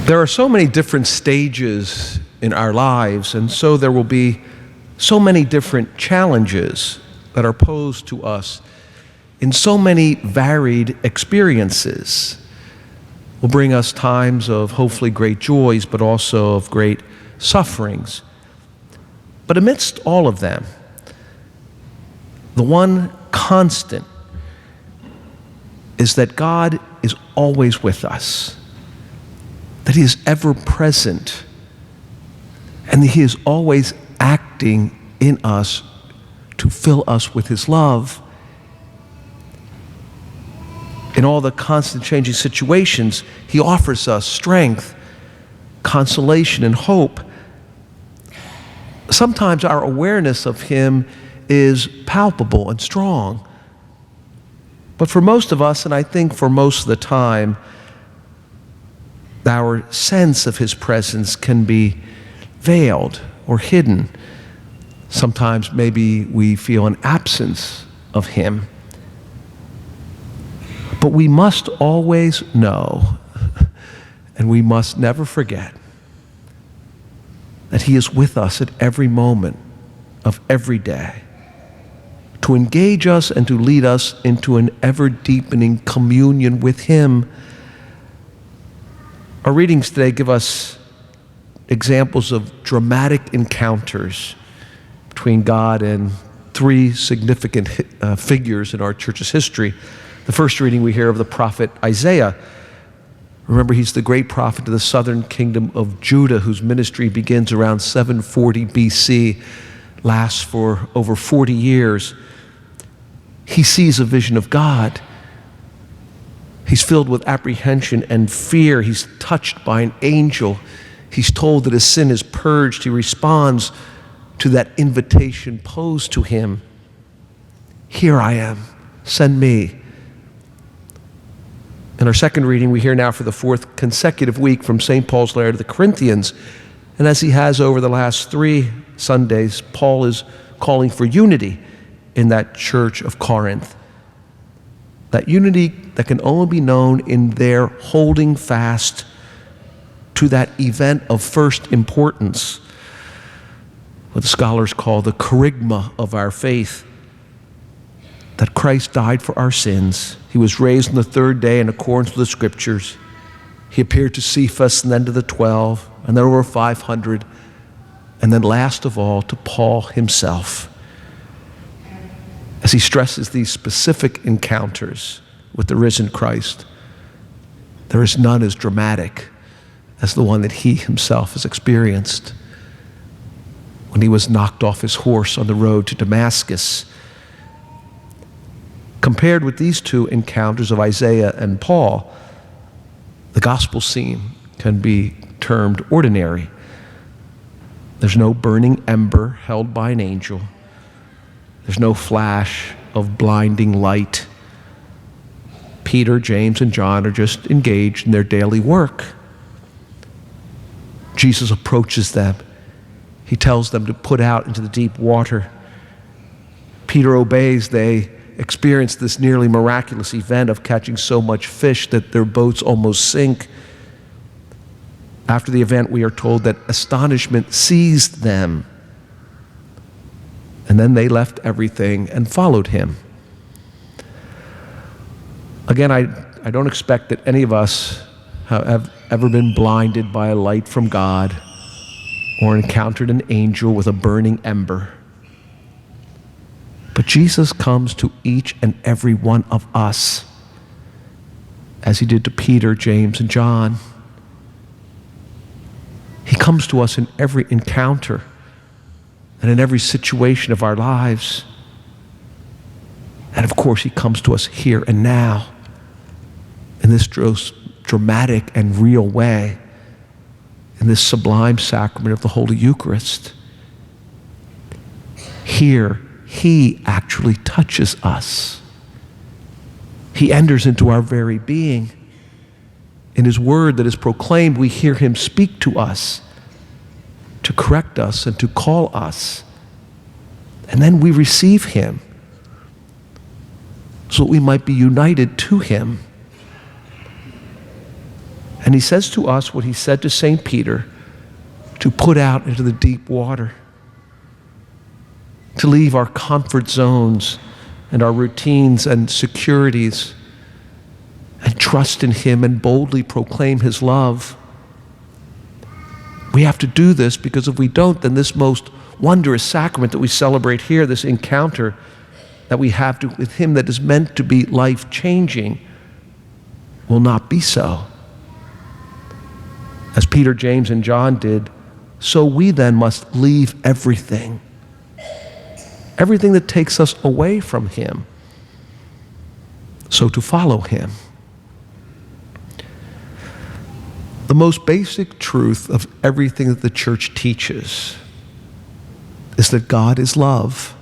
There are so many different stages in our lives, and so there will be so many different challenges that are posed to us in so many varied experiences. Will bring us times of hopefully great joys, but also of great sufferings. But amidst all of them, the one constant is that God is always with us, that He is ever present, and that He is always acting in us to fill us with His love. In all the constant changing situations, He offers us strength, consolation, and hope. Sometimes our awareness of Him is palpable and strong. But for most of us, and I think for most of the time, our sense of His presence can be veiled or hidden. Sometimes maybe we feel an absence of Him. But we must always know, and we must never forget, that He is with us at every moment of every day, to engage us and to lead us into an ever-deepening communion with Him. Our readings today give us examples of dramatic encounters between God and three significant figures in our church's history. The first reading we hear of the prophet Isaiah. Remember, he's the great prophet of the southern kingdom of Judah, whose ministry begins around 740 BC, lasts for over 40 years. He sees a vision of God. He's filled with apprehension and fear. He's touched by an angel. He's told that his sin is purged. He responds to that invitation posed to him. Here I am, send me. In our second reading, we hear now for the fourth consecutive week from St. Paul's letter to the Corinthians. And as he has over the last 3 Sundays, Paul is calling for unity in that church of Corinth. That unity that can only be known in their holding fast to that event of first importance, what the scholars call the kerygma of our faith, that Christ died for our sins. He was raised on the third day in accordance with the Scriptures. He appeared to Cephas and then to the 12, and then over 500, and then last of all to Paul himself. As he stresses these specific encounters with the risen Christ, there is none as dramatic as the one that he himself has experienced when he was knocked off his horse on the road to Damascus. Compared with these two encounters of Isaiah and Paul, the gospel scene can be termed ordinary. There's no burning ember held by an angel. There's no flash of blinding light. Peter, James, and John are just engaged in their daily work. Jesus approaches them. He tells them to put out into the deep water. Peter obeys. They experience this nearly miraculous event of catching so much fish that their boats almost sink. After the event, we are told that astonishment seized them. And then they left everything and followed him. Again, I don't expect that any of us have ever been blinded by a light from God or encountered an angel with a burning ember. But Jesus comes to each and every one of us, as he did to Peter, James, and John. He comes to us in every encounter and in every situation of our lives. And of course, he comes to us here and now in this dramatic and real way, in this sublime sacrament of the Holy Eucharist. Here, he actually touches us. He enters into our very being. In his word that is proclaimed, we hear him speak to us, to correct us and to call us. And then we receive him so that we might be united to him. And he says to us what he said to St. Peter, to put out into the deep water, to leave our comfort zones and our routines and securities and trust in him and boldly proclaim his love. We have to do this, because if we don't, then this most wondrous sacrament that we celebrate here, this encounter that we have with him that is meant to be life-changing, will not be so. As Peter, James, and John did, so we then must leave everything that takes us away from him, so to follow him. The most basic truth of everything that the church teaches is that God is love.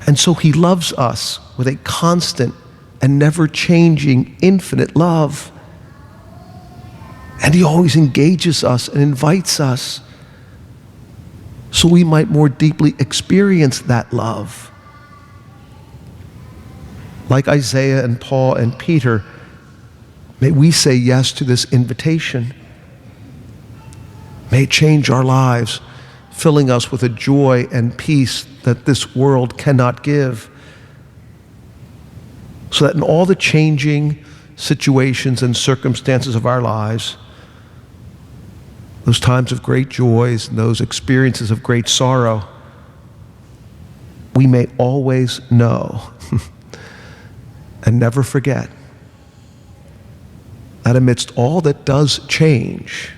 And so he loves us with a constant and never-changing, infinite love. And he always engages us and invites us so we might more deeply experience that love. Like Isaiah and Paul and Peter, may we say yes to this invitation. May it change our lives, filling us with a joy and peace that this world cannot give, so that in all the changing situations and circumstances of our lives, those times of great joys and those experiences of great sorrow, we may always know and never forget that amidst all that does change,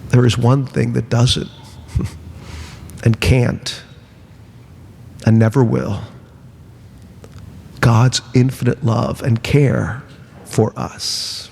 there is one thing that doesn't and can't and never will: God's infinite love and care for us.